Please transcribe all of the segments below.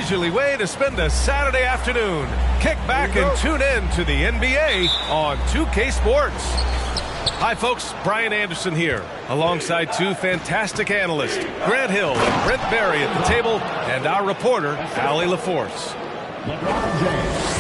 leisurely way to spend a Saturday afternoon. Kick back and tune in to the NBA on 2K Sports. Hi, folks. Brian Anderson here, alongside two fantastic analysts, Grant Hill and Brent Barry at the table, and our reporter, Allie LaForce. LeBron James.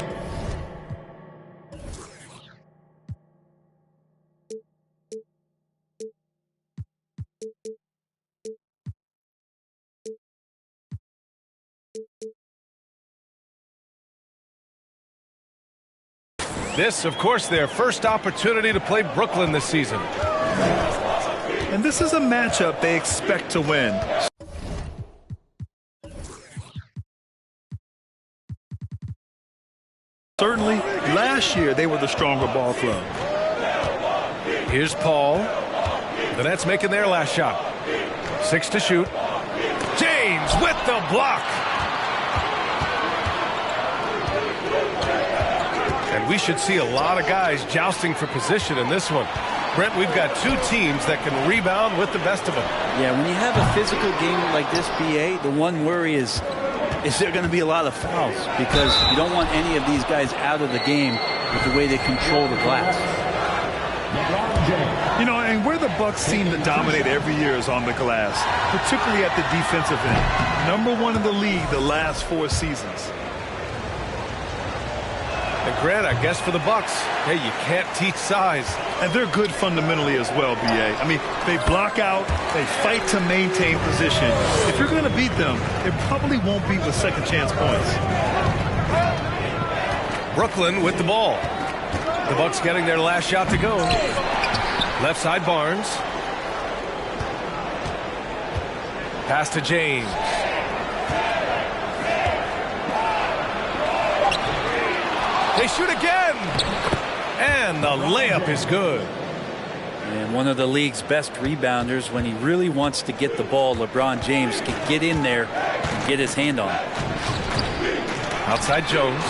This, of course, their first opportunity to play Brooklyn this season. And this is a matchup they expect to win. Certainly, last year they were the stronger ball club. Here's Paul. The Nets making their last shot. 6 to shoot. James with the block. And we should see a lot of guys jousting for position in this one. Brent, we've got two teams that can rebound with the best of them. Yeah, when you have a physical game like this, BA, the one worry is there going to be a lot of fouls? Because you don't want any of these guys out of the game with the way they control the glass. You know, and where the Bucks seem to dominate every year is on the glass, particularly at the defensive end. #1 in the league the last 4 seasons. And Grant, I guess for the Bucks, hey, you can't teach size. And they're good fundamentally as well, BA. I mean, they block out, they fight to maintain position. If you're going to beat them, it probably won't be with second chance points. Brooklyn with the ball. The Bucks getting their last shot to go. Left side, Barnes. Pass to James. They shoot again. And the layup is good. And one of the league's best rebounders, when he really wants to get the ball, LeBron James can get in there and get his hand on it. Outside Jones.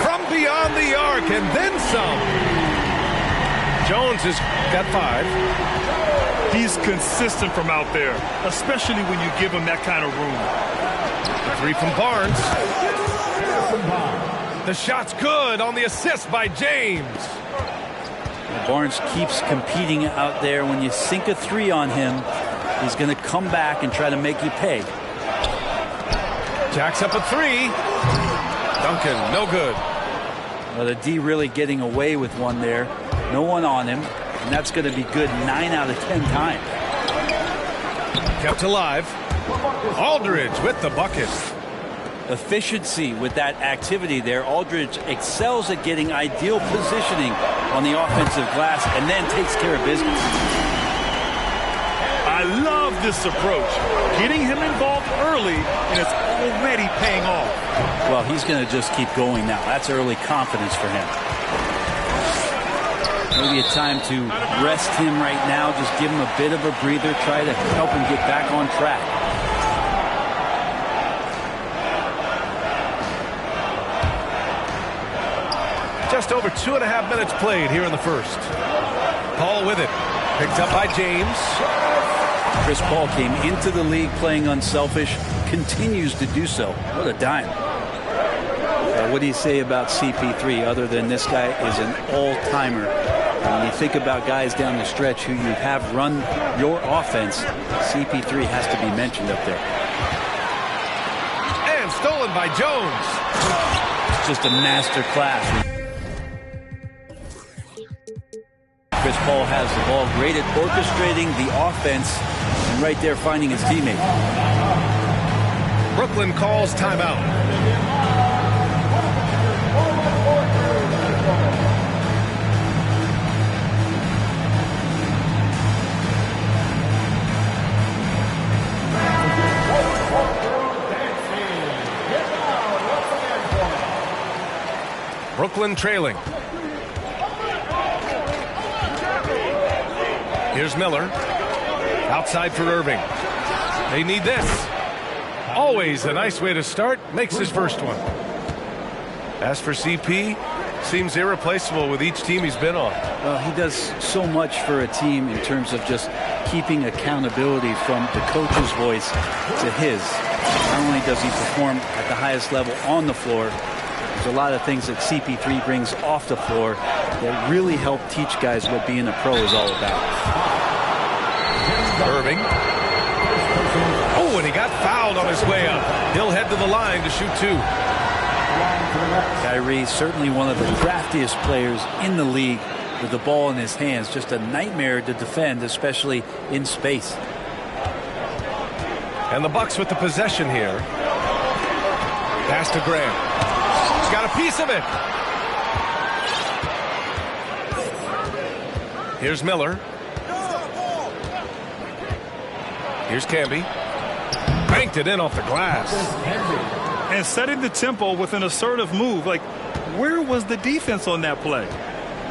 From beyond the arc and then some. Jones has got 5. He's consistent from out there, especially when you give him that kind of room. 3 from Barnes. The shot's good on the assist by James. Barnes keeps competing out there. When you sink a 3 on him, he's going to come back and try to make you pay. Jacks up a 3. Duncan, no good. Well, the D really getting away with one there. No one on him, and that's going to be good 9 out of 10 times. Kept alive. Aldridge with the bucket. Efficiency with that activity there. Aldridge excels at getting ideal positioning on the offensive glass and then takes care of business. I love this approach. Getting him involved early, and it's already paying off. Well, he's going to just keep going now. That's early confidence for him. Maybe a time to rest him right now. Just give him a bit of a breather. Try to help him get back on track. Just over 2.5 minutes played here in the first. Paul with it. Picked up by James. Chris Paul came into the league playing unselfish. Continues to do so. What a dime. What do you say about CP3 other than this guy is an all-timer? When you think about guys down the stretch who you have run your offense, CP3 has to be mentioned up there. And stolen by Jones. It's just a master class. Chris Paul has the ball, great at orchestrating the offense and right there finding his teammate. Brooklyn calls timeout. Brooklyn trailing. Here's Miller. Outside for Irving. They need this. Always a nice way to start. Makes his first one. As for CP, seems irreplaceable with each team he's been on. Well, he does so much for a team in terms of just keeping accountability from the coach's voice to his. Not only does he perform at the highest level on the floor, there's a lot of things that CP3 brings off the floor that really help teach guys what being a pro is all about. Irving. Oh, and he got fouled on his way up. He'll head to the line to shoot 2. Kyrie, certainly one of the craftiest players in the league with the ball in his hands. Just a nightmare to defend, especially in space. And the Bucks with the possession here. Pass to Grant. He's got a piece of it. Here's Miller. Here's Camby. Banked it in off the glass. And setting the tempo with an assertive move. Like, where was the defense on that play?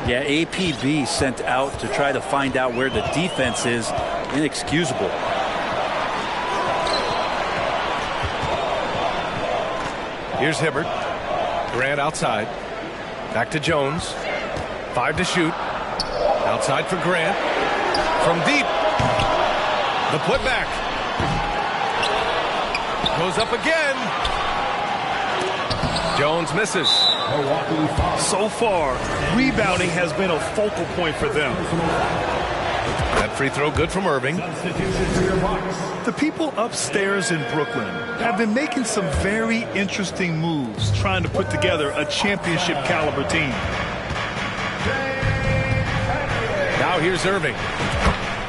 Yeah, APB sent out to try to find out where the defense is. Inexcusable. Here's Hibbert. Grant outside. Back to Jones. 5 to shoot. Outside for Grant. From deep. The putback. Goes up again. Jones misses. So far, rebounding has been a focal point for them. That free throw good from Irving. The people upstairs in Brooklyn have been making some very interesting moves trying to put together a championship caliber team. Now here's Irving.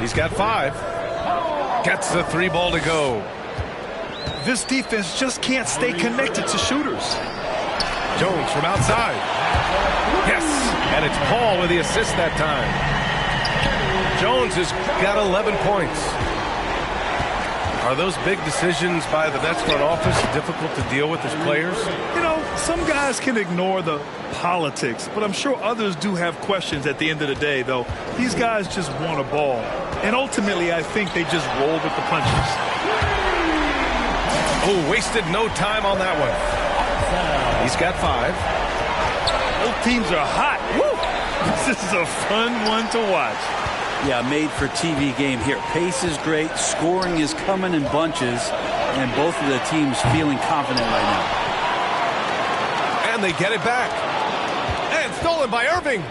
He's got 5. Gets the 3 ball to go. This defense just can't stay connected to shooters. Jones from outside. Yes, and it's Paul with the assist that time. Jones has got 11 points. Are those big decisions by the Nets front office difficult to deal with as players? You know, some guys can ignore the politics, but I'm sure others do have questions at the end of the day, though. These guys just want a ball. And ultimately, I think they just roll with the punches. Oh, wasted no time on that one. He's got 5. Both teams are hot. Woo! This is a fun one to watch. Yeah, made for TV game here. Pace is great. Scoring is coming in bunches. And both of the teams feeling confident right now. And they get it back. And stolen by Irving.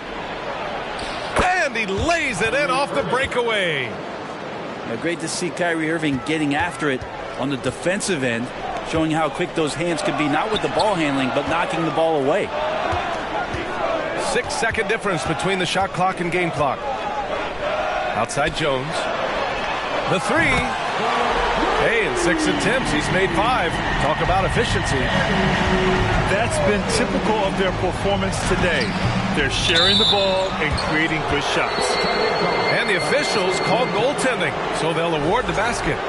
And he lays it in off the breakaway. Yeah, great to see Kyrie Irving getting after it on the defensive end, showing how quick those hands could be, not with the ball handling, but knocking the ball away. 6-second difference between the shot clock and game clock. Outside Jones. The 3. Hey, in 6 attempts, he's made 5. Talk about efficiency. That's been typical of their performance today. They're sharing the ball and creating good shots. And the officials called goaltending, so they'll award the basket.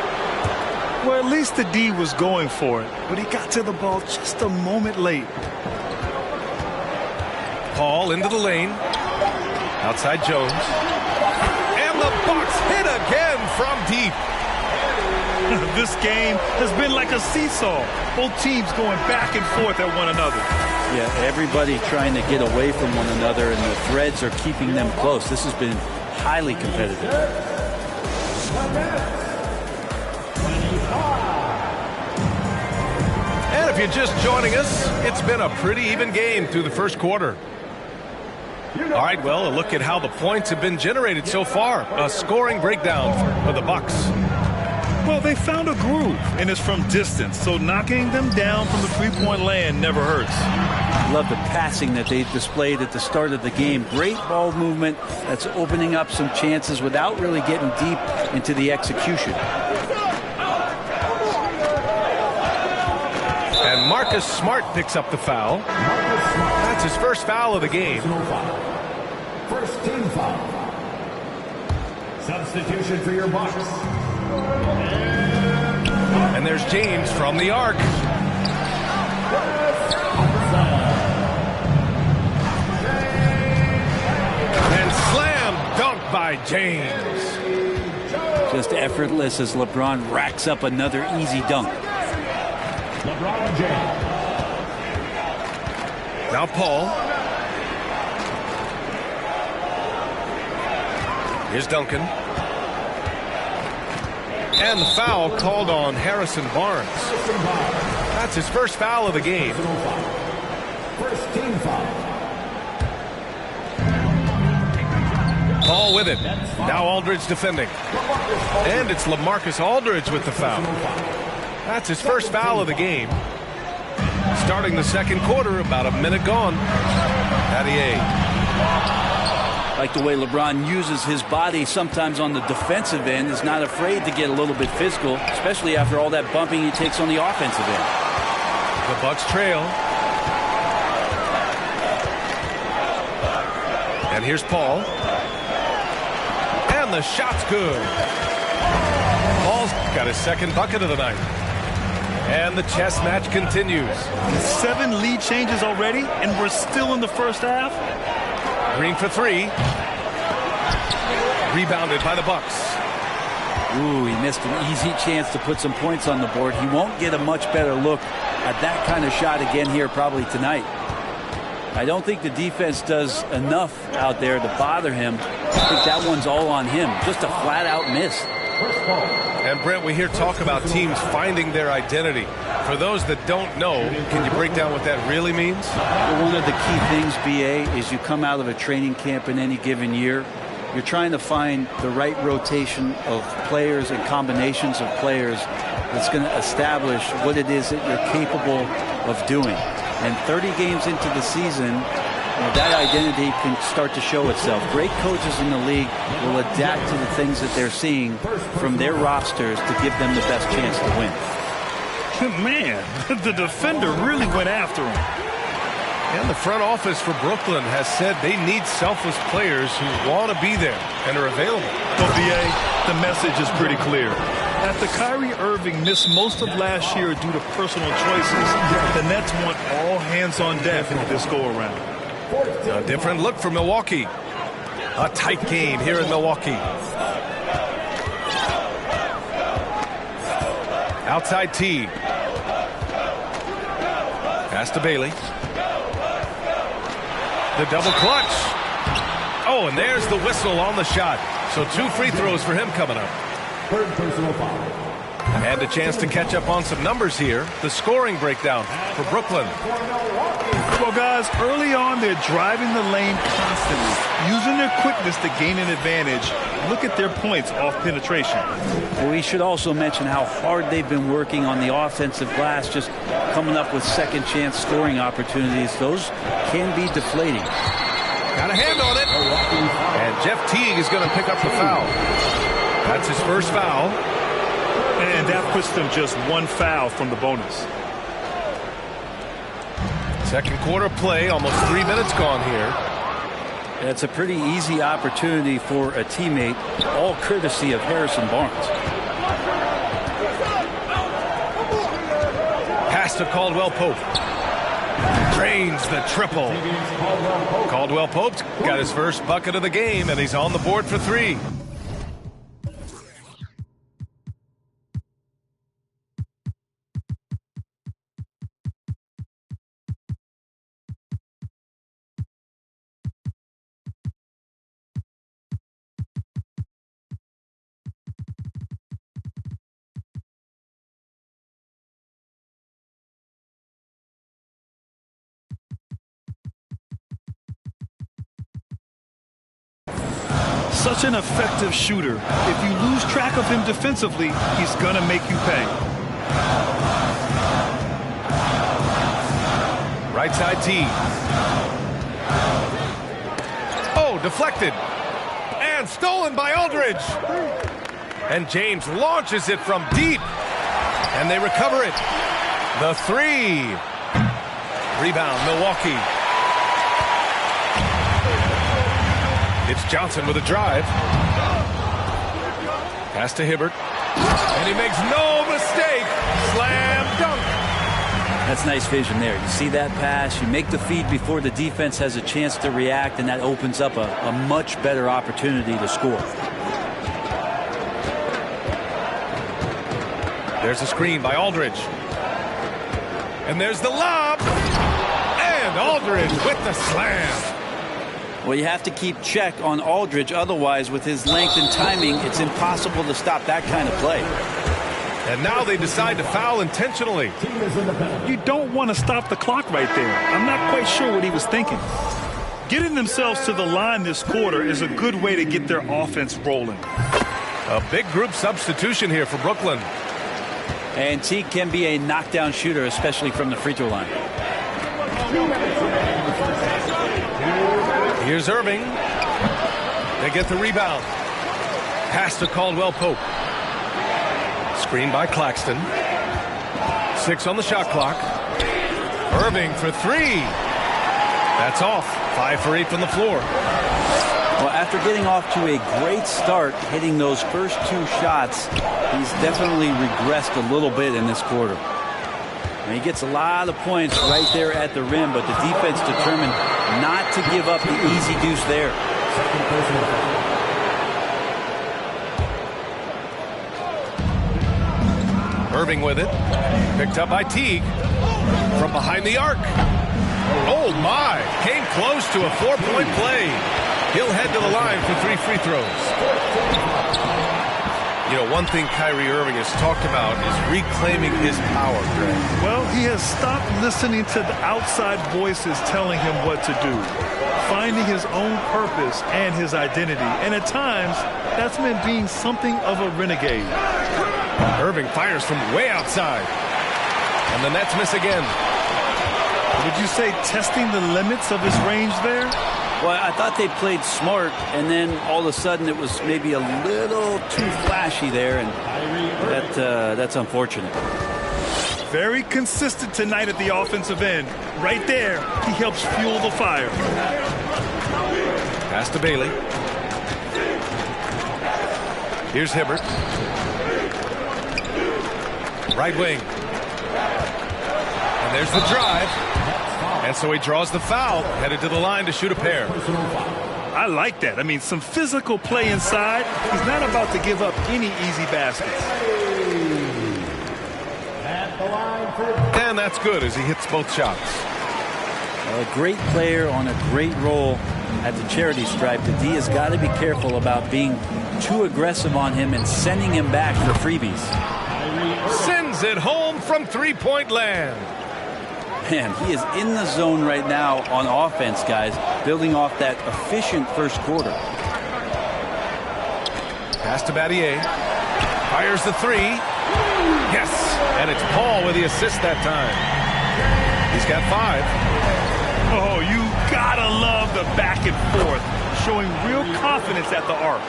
Well, at least the D was going for it, but he got to the ball just a moment late. Paul into the lane. Outside Jones. And the Bucks hit again from deep. This game has been like a seesaw. Both teams going back and forth at one another. Yeah, everybody trying to get away from one another, and the threads are keeping them close. This has been highly competitive. And if you're just joining us, it's been a pretty even game through the first quarter. All right, well, a look at how the points have been generated so far. A scoring breakdown for the Bucks. Well, they found a groove, and it's from distance, so knocking them down from the three-point land never hurts. Love the passing that they displayed at the start of the game. Great ball movement that's opening up some chances without really getting deep into the execution. And Marcus Smart picks up the foul. That's his first foul of the game. First team foul. Substitution for your Bucks. And there's James from the arc. And slam dunk by James. Just effortless as LeBron racks up another easy dunk. LeBron James. Now Paul. Here's Duncan. And the foul called on Harrison Barnes. That's his first foul of the game. First team foul. Ball with it. Now Aldridge defending. And it's LaMarcus Aldridge with the foul. That's his first foul of the game. Starting the second quarter, about a minute gone. Battier. Like the way LeBron uses his body sometimes on the defensive end, is not afraid to get a little bit physical, especially after all that bumping he takes on the offensive end. The Bucks trail. And here's Paul. And the shot's good. Paul's got his second bucket of the night. And the chess match continues. 7 lead changes already, and we're still in the first half. Green for 3. Rebounded by the Bucks. Ooh, he missed an easy chance to put some points on the board. He won't get a much better look at that kind of shot again here probably tonight. I don't think the defense does enough out there to bother him. I think that one's all on him. Just a flat-out miss. And Brent, we hear talk about teams finding their identity. For those that don't know, can you break down what that really means? Well, one of the key things, BA, is you come out of a training camp in any given year. You're trying to find the right rotation of players and combinations of players that's going to establish what it is that you're capable of doing. And 30 games into the season, that identity can start to show itself. Great coaches in the league will adapt to the things that they're seeing from their rosters to give them the best chance to win. Man, the defender really went after him. And the front office for Brooklyn has said they need selfless players who want to be there and are available. Well, BA, the message is pretty clear. After Kyrie Irving missed most of last year due to personal choices, the Nets want all hands on deck this go-around. A different look for Milwaukee. A tight game here in Milwaukee. Outside T. Pass to Bailey. The double clutch. Oh, and there's the whistle on the shot. So 2 free throws for him coming up. Third personal foul. And a chance to catch up on some numbers here. The scoring breakdown for Brooklyn. Well, guys, early on, they're driving the lane constantly, using their quickness to gain an advantage. Look at their points off penetration. Well, we should also mention how hard they've been working on the offensive glass, just coming up with second chance scoring opportunities. Those can be deflating. Got a hand on it. And Jeff Teague is going to pick up the foul. That's his first foul. And that puts them just 1 foul from the bonus. Second quarter play, almost 3 minutes gone here. It's a pretty easy opportunity for a teammate, all courtesy of Harrison Barnes. Pass to Caldwell Pope. Drains the triple. Caldwell Pope's got his first bucket of the game, and he's on the board for 3. Such an effective shooter. If you lose track of him defensively, he's going to make you pay. Right side T. Oh, deflected. And stolen by Aldridge. And James launches it from deep. And they recover it. The 3. Rebound, Milwaukee. It's Johnson with a drive. Pass to Hibbert. And he makes no mistake. Slam dunk. That's nice vision there. You see that pass, you make the feed before the defense has a chance to react, and that opens up a much better opportunity to score. There's a screen by Aldridge. And there's the lob. And Aldridge with the slam. Well, you have to keep check on Aldridge. Otherwise, with his length and timing, it's impossible to stop that kind of play. And now they decide to foul intentionally. You don't want to stop the clock right there. I'm not quite sure what he was thinking. Getting themselves to the line this quarter is a good way to get their offense rolling. A big group substitution here for Brooklyn. And Teague can be a knockdown shooter, especially from the free throw line. Here's Irving. They get the rebound. Pass to Caldwell Pope. Screen by Claxton. 6 on the shot clock. Irving for 3. That's off. 5 for 8 from the floor. Well, after getting off to a great start, hitting those first 2 shots, he's definitely regressed a little bit in this quarter. And he gets a lot of points right there at the rim, but the defense determined not to give up the easy deuce there. Irving with it. Picked up by Teague. From behind the arc. Oh, my. Came close to a 4-point play. He'll head to the line for 3 free throws. You know, one thing Kyrie Irving has talked about is reclaiming his power, Greg. Well, he has stopped listening to the outside voices telling him what to do. Finding his own purpose and his identity. And at times, that's meant being something of a renegade. Irving fires from way outside. And the Nets miss again. Would you say testing the limits of his range there? Well, I thought they played smart, and then all of a sudden it was maybe a little too flashy there, and that's unfortunate. Very consistent tonight at the offensive end. Right there, he helps fuel the fire. Pass to Bailey. Here's Hibbert. Right wing. And there's the drive. And so he draws the foul, headed to the line to shoot a pair. I like that. I mean, some physical play inside. He's not about to give up any easy baskets. And that's good as he hits both shots. A great player on a great role at the charity stripe. The D has got to be careful about being too aggressive on him and sending him back for freebies. Sends it home from three-point land. Man, he is in the zone right now on offense, guys, building off that efficient first quarter. Pass to Battier. Fires the 3. Yes, and it's Paul with the assist that time. He's got 5. Oh, you gotta love the back and forth, showing real confidence at the arc.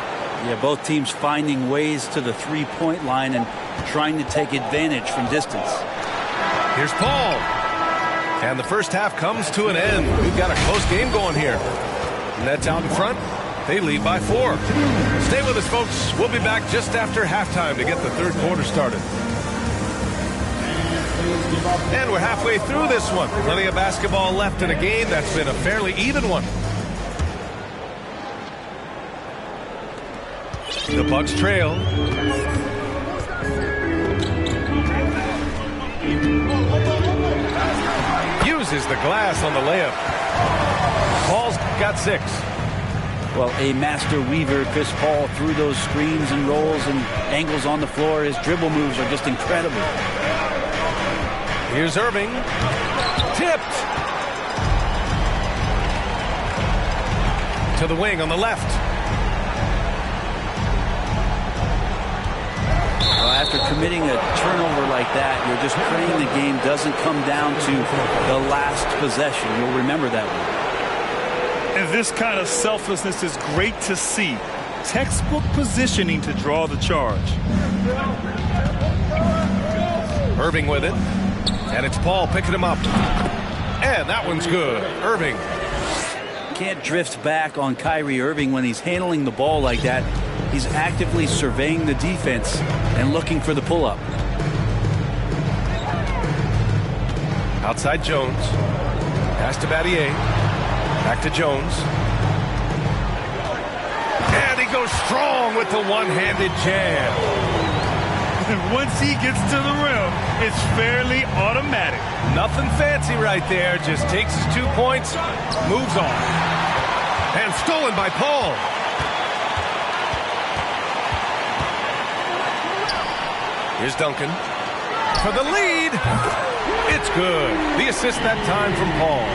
Yeah, both teams finding ways to the three-point line and trying to take advantage from distance. Here's Paul. And the first half comes to an end. We've got a close game going here. Nets out in front. They lead by 4. Stay with us, folks. We'll be back just after halftime to get the third quarter started. And we're halfway through this one. Plenty of basketball left in a game that's been a fairly even one. The Bucks trail. Uses the glass on the layup. Paul's got 6. Well, a master weaver, Chris Paul, through those screens and rolls and angles on the floor. His dribble moves are just incredible. Here's Irving. Tipped. To the wing on the left. Well, after committing a turnover like that, you're just praying the game doesn't come down to the last possession. You'll remember that one. And this kind of selflessness is great to see. Textbook positioning to draw the charge. Irving with it. And it's Paul picking him up. And that one's good. Irving. Can't drift back on Kyrie Irving when he's handling the ball like that. He's actively surveying the defense and looking for the pull-up. Outside Jones. Pass to Battier. Back to Jones. And he goes strong with the one-handed jam. And once he gets to the rim, it's fairly automatic. Nothing fancy right there. Just takes his 2 points, moves on. And And stolen by Paul. Here's Duncan for the lead. It's good. The assist that time from Paul.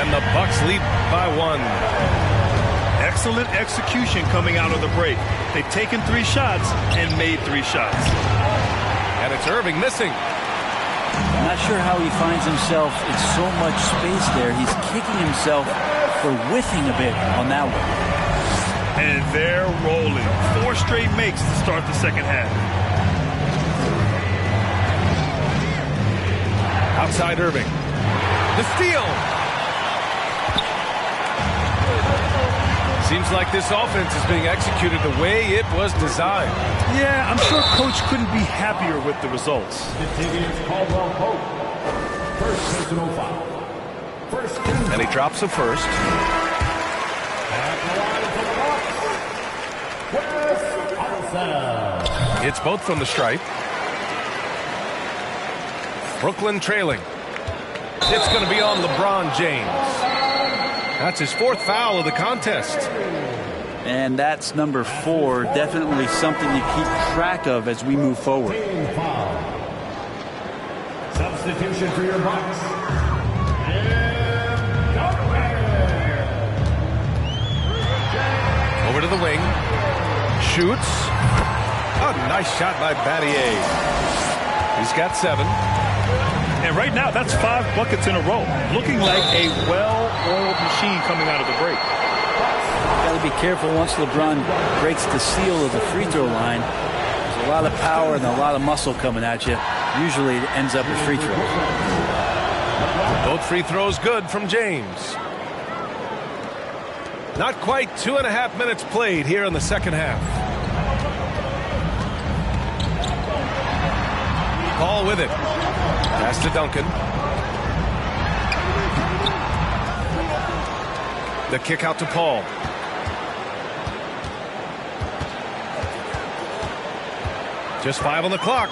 And the Bucks lead by 1. Excellent execution coming out of the break. They've taken 3 shots and made 3 shots. And it's Irving missing. I'm not sure how he finds himself in so much space there. He's kicking himself for whiffing a bit on that one. And they're rolling. 4 straight makes to start the second half. Outside Irving. The steal. Seems like this offense is being executed the way it was designed. Yeah, I'm sure Coach couldn't be happier with the results. Caldwell Pope. First personal foul. First team. And he drops a first. It's both from the stripe. Brooklyn trailing. It's going to be on LeBron James. That's his 4th foul of the contest. And that's number 4. Definitely something to keep track of as we move forward. Substitution for your Bucks. Over to the wing. Shoots. A nice shot by Battier. He's got 7. And right now, that's 5 buckets in a row. Looking like a well-oiled machine coming out of the break. Got to be careful once LeBron breaks the seal of the free throw line. There's a lot of power and a lot of muscle coming at you. Usually it ends up with free throws. Both free throws good from James. Not quite 2.5 minutes played here in the second half. Paul with it. Pass to Duncan. The kick out to Paul. Just 5 on the clock.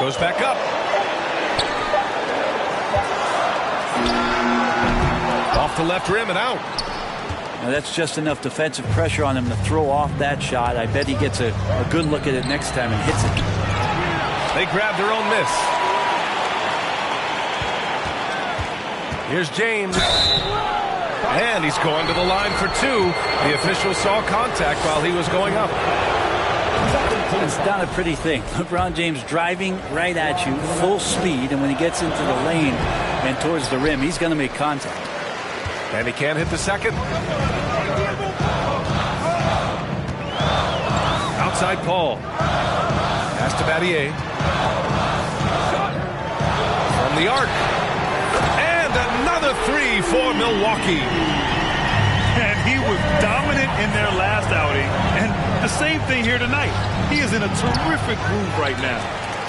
Goes back up. Off the left rim and out. Now that's just enough defensive pressure on him to throw off that shot. I bet he gets a good look at it next time and hits it. They grab their own miss. Here's James. And he's going to the line for 2. The official saw contact while he was going up. It's not a pretty thing. LeBron James driving right at you, full speed, and when he gets into the lane and towards the rim, he's going to make contact. And he can't hit the second. Outside Paul. Pass to Battier. From the arc. And another 3 for Milwaukee. And he was dominant in their last outing. And the same thing here tonight. He is in a terrific groove right now.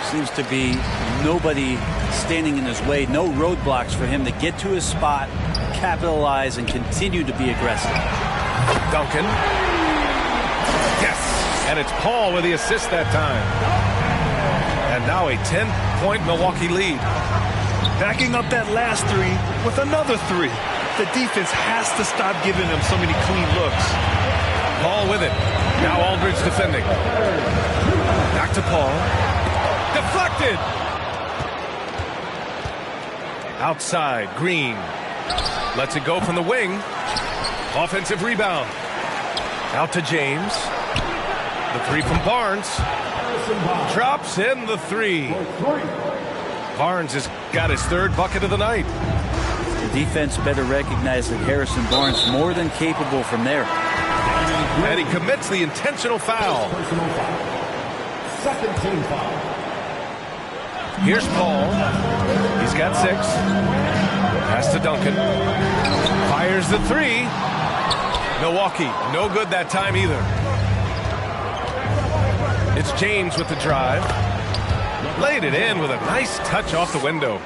Seems to be nobody standing in his way. No roadblocks for him to get to his spot, capitalize, and continue to be aggressive. Duncan. Yes. And it's Paul with the assist that time. And now a 10-point Milwaukee lead. Backing up that last 3 with another 3. The defense has to stop giving them so many clean looks. Paul with it. Now Aldridge defending. Back to Paul. Deflected. Outside, Green. Lets it go from the wing. Offensive rebound. Out to James. The 3 from Barnes. Drops in the 3. Barnes has got his 3rd bucket of the night. The defense better recognize that Harrison Barnes more than capable from there. And he commits the intentional foul. Second team foul. Here's Paul. He's got 6. Pass to Duncan. Fires the 3. Milwaukee, no good that time either. It's James with the drive. Laid it in with a nice touch off the window.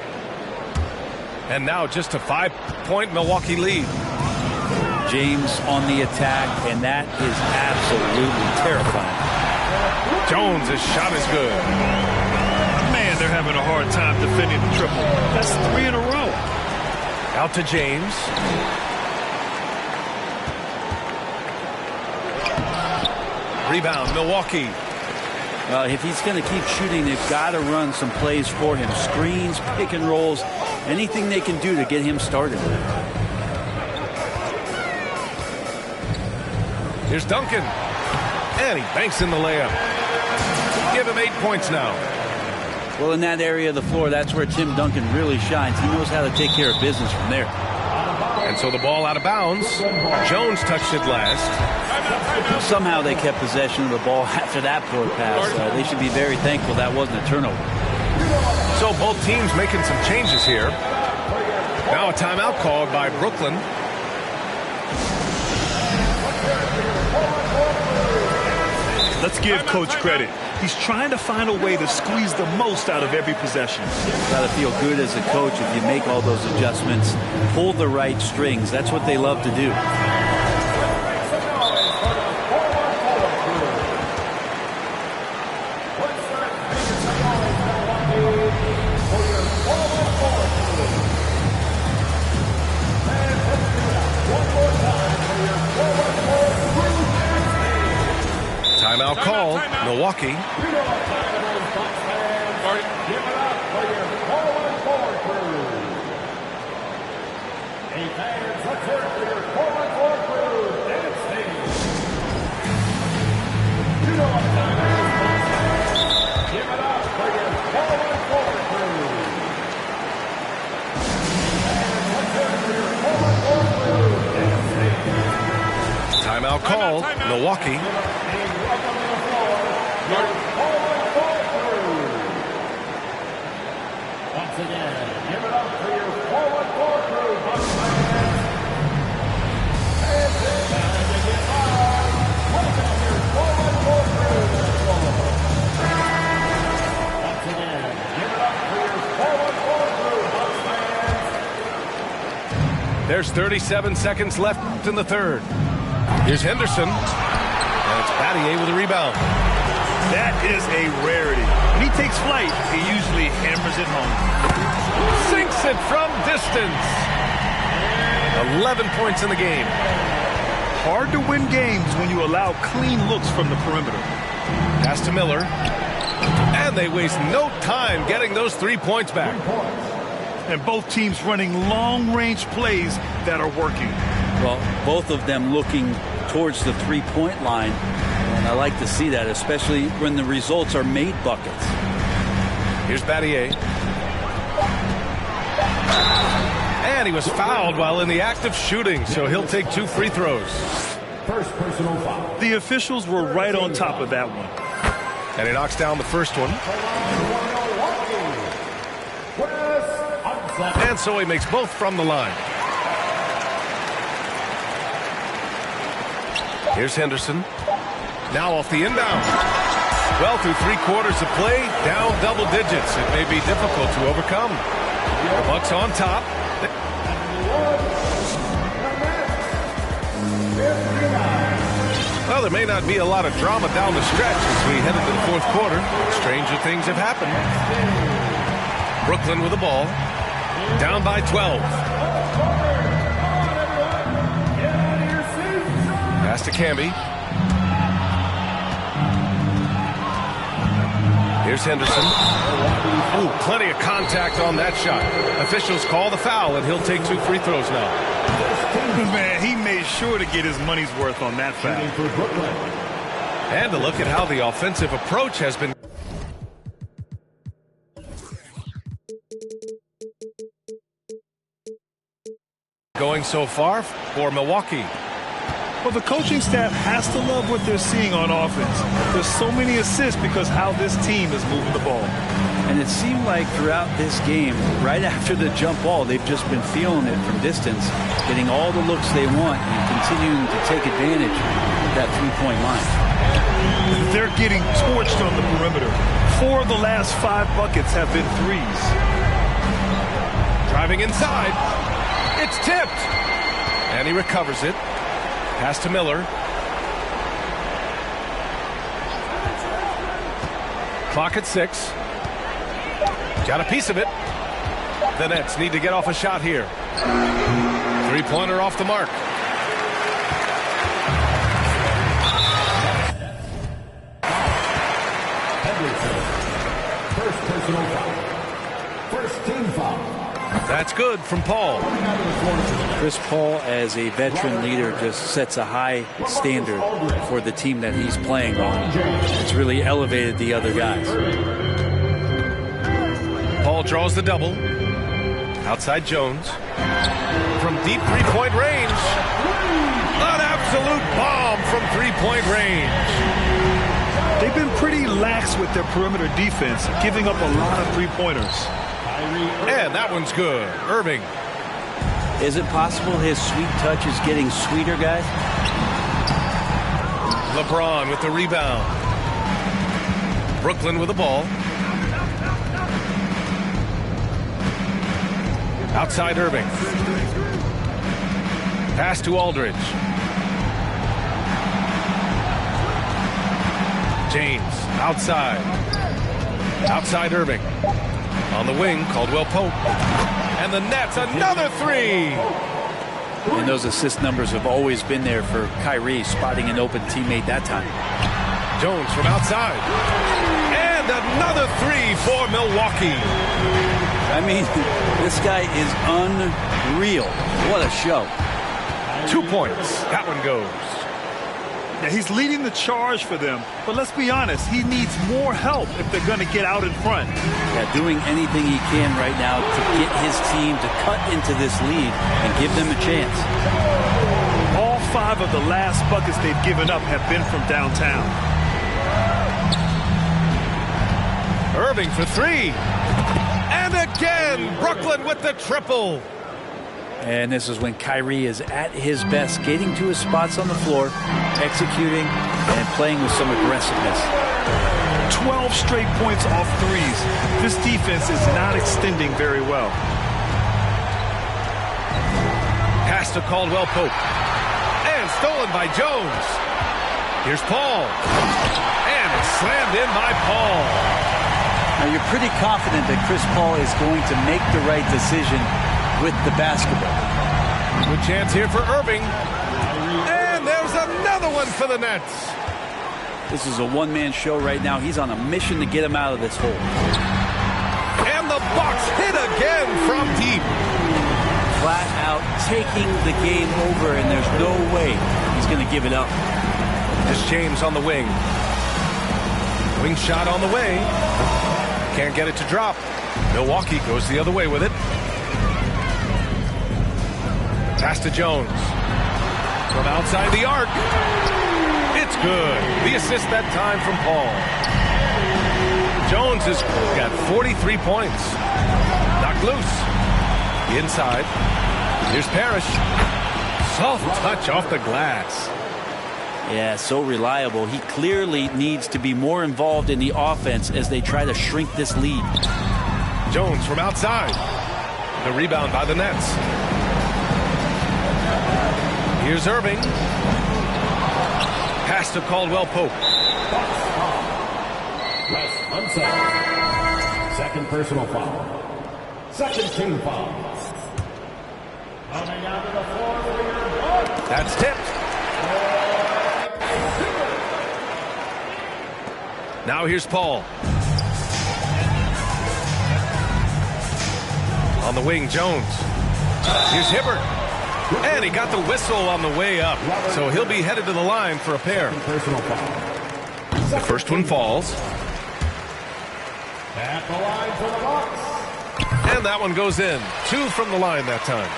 And now just a 5-point Milwaukee lead. James on the attack, and that is absolutely terrifying. Jones' shot is good. Man, they're having a hard time defending the triple. That's 3 in a row. Out to James. Rebound, Milwaukee. If he's going to keep shooting, they've got to run some plays for him. Screens, pick and rolls, anything they can do to get him started. Here's Duncan. And he banks in the layup. Give him 8 points now. Well, in that area of the floor, that's where Tim Duncan really shines. He knows how to take care of business from there. And so the ball out of bounds. Jones touched it last. Somehow they kept possession of the ball after that poor pass. They should be very thankful that wasn't a turnover. So both teams making some changes here. Now a timeout called by Brooklyn. Let's give Coach credit. He's trying to find a way to squeeze the most out of every possession. Got to feel good as a coach if you make all those adjustments, pull the right strings. That's what they love to do. Timeout call, Milwaukee. Timeout call, Milwaukee. Once again, give it up for your forward floor crew, Bucks fans. Welcome your forward floor crew. Once again, give it up for your forward floor crew, Bucks fans. There's 37 seconds left in the third. Here's Henderson. And it's Battier with a rebound. That is a rarity. When he takes flight, he usually hammers it home. Sinks it from distance. 11 points in the game. Hard to win games when you allow clean looks from the perimeter. Pass to Miller. And they waste no time getting those 3 points back. And both teams running long-range plays that are working. Well, both of them looking towards the three-point line. And I like to see that, especially when the results are made buckets. Here's Battier. And he was fouled while in the act of shooting, so he'll take 2 free throws. First personal foul. The officials were right on top of that one. And he knocks down the first one. And so he makes both from the line. Here's Henderson. Now off the inbound. Well, through 3 quarters of play, down double digits. It may be difficult to overcome. The Bucks on top. Well, there may not be a lot of drama down the stretch as we head into the fourth quarter. Stranger things have happened. Brooklyn with the ball. Down by 12. Pass to Camby. Here's Henderson. Ooh, plenty of contact on that shot. Officials call the foul, and he'll take 2 free throws now. Man, he made sure to get his money's worth on that foul. And to look at how the offensive approach has been. Going so far for Milwaukee. Well, the coaching staff has to love what they're seeing on offense. There's so many assists because how this team is moving the ball. And it seemed like throughout this game, right after the jump ball, they've just been feeling it from distance, getting all the looks they want and continuing to take advantage of that three-point line. They're getting torched on the perimeter. 4 of the last 5 buckets have been threes. Driving inside. It's tipped. And he recovers it. Pass to Miller. Clock at 6. Got a piece of it. The Nets need to get off a shot here. 3-pointer off the mark. personal foul. First team foul. That's good from Paul. Chris Paul, as a veteran leader, just sets a high standard for the team that he's playing on. It's really elevated the other guys. Paul draws the double. Outside Jones. From deep three-point range. An absolute bomb from three-point range. They've been pretty lax with their perimeter defense, giving up a lot of three-pointers. And that one's good. Irving. Is it possible his sweet touch is getting sweeter, guys? LeBron with the rebound. Brooklyn with the ball. Outside Irving. Pass to Aldridge. James outside. Outside Irving. On the wing, Caldwell Pope. And the Nets, another three. And those assist numbers have always been there for Kyrie, spotting an open teammate that time. Jones from outside. And another three for Milwaukee. I mean, this guy is unreal. What a show. 2 points. That one goes. Yeah, he's leading the charge for them, but let's be honest, he needs more help if they're going to get out in front. Yeah, doing anything he can right now to get his team to cut into this lead and give them a chance. All 5 of the last buckets they've given up have been from downtown. Irving for three. And again, Brooklyn with the triple. And this is when Kyrie is at his best, getting to his spots on the floor, executing, and playing with some aggressiveness. 12 straight points off threes. This defense is not extending very well. Pass to Caldwell Pope. And stolen by Jones. Here's Paul. And it's slammed in by Paul. Now you're pretty confident that Chris Paul is going to make the right decision with the basketball. Good chance here for Irving. And there's another one for the Nets. This is a one-man show right now. He's on a mission to get him out of this hole. And the Bucks hit again from deep. Flat out taking the game over, and there's no way he's going to give it up. This James on the wing. Wing shot on the way. Can't get it to drop. Milwaukee goes the other way with it. Pass to Jones. From outside the arc. It's good. The assist that time from Paul. Jones has got 43 points. Knocked loose. Inside. Here's Parrish. Soft touch off the glass. Yeah, so reliable. He clearly needs to be more involved in the offense as they try to shrink this lead. Jones from outside. The rebound by the Nets. Here's Irving. Pass to Caldwell Pope. Less unset. Second personal foul. Second team foul. Coming out of the floor for your Bucks. That's tipped. Now here's Paul. On the wing, Jones. Here's Hibbert. And he got the whistle on the way up. So he'll be headed to the line for a pair. Personal foul. The first one falls. At the line for the Bucks. And that one goes in. 2 from the line that time.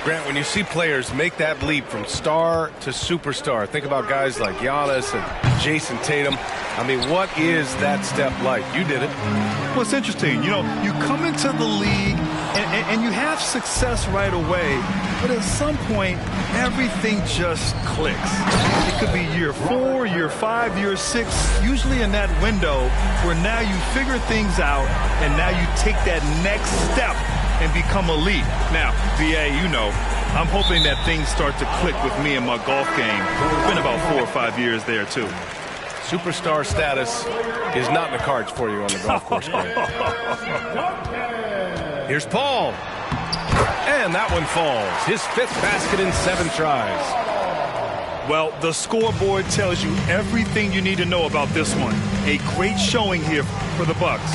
Grant, when you see players make that leap from star to superstar, think about guys like Giannis and Jason Tatum. I mean, what is that step like? You did it. Well, it's interesting. You know, you come into the league and you have success right away, but at some point, everything just clicks. It could be year 4, year 5, year 6, usually in that window where now you figure things out and now you take that next step and become elite. Now, VA, you know, I'm hoping that things start to click with me and my golf game. It's been about 4 or 5 years there, too. Superstar status is not in the cards for you on the golf course. Here's Paul. And that one falls. His 5th basket in 7 tries. Well, the scoreboard tells you everything you need to know about this one. A great showing here for the Bucks.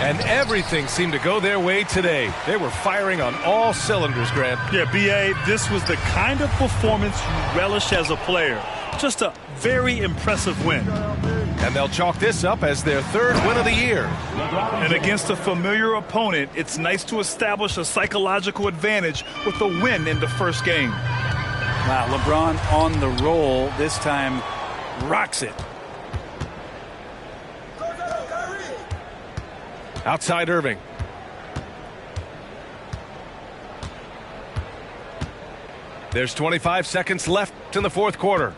And everything seemed to go their way today. They were firing on all cylinders, Grant. Yeah, B.A., this was the kind of performance you relish as a player. Just a very impressive win. And they'll chalk this up as their third win of the year. And against a familiar opponent, it's nice to establish a psychological advantage with a win in the first game. Wow, LeBron on the roll. This time rocks it. Outside Irving. There's 25 seconds left in the fourth quarter.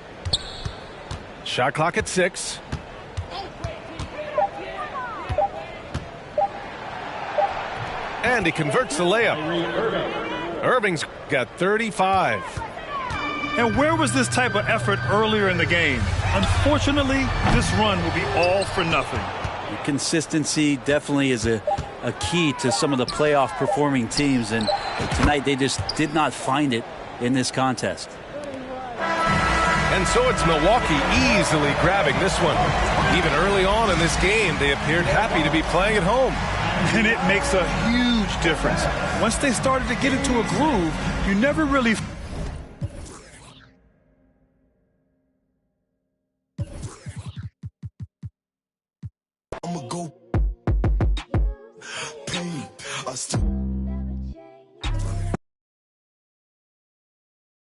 Shot clock at 6. And he converts the layup. Irving's got 35. And where was this type of effort earlier in the game? Unfortunately, this run will be all for nothing. Consistency definitely is a key to some of the playoff performing teams, and tonight they just did not find it in this contest. And so it's Milwaukee easily grabbing this one. Even early on in this game, they appeared happy to be playing at home. And it makes a huge difference. Once they started to get into a groove, you never really... I'ma go pay us.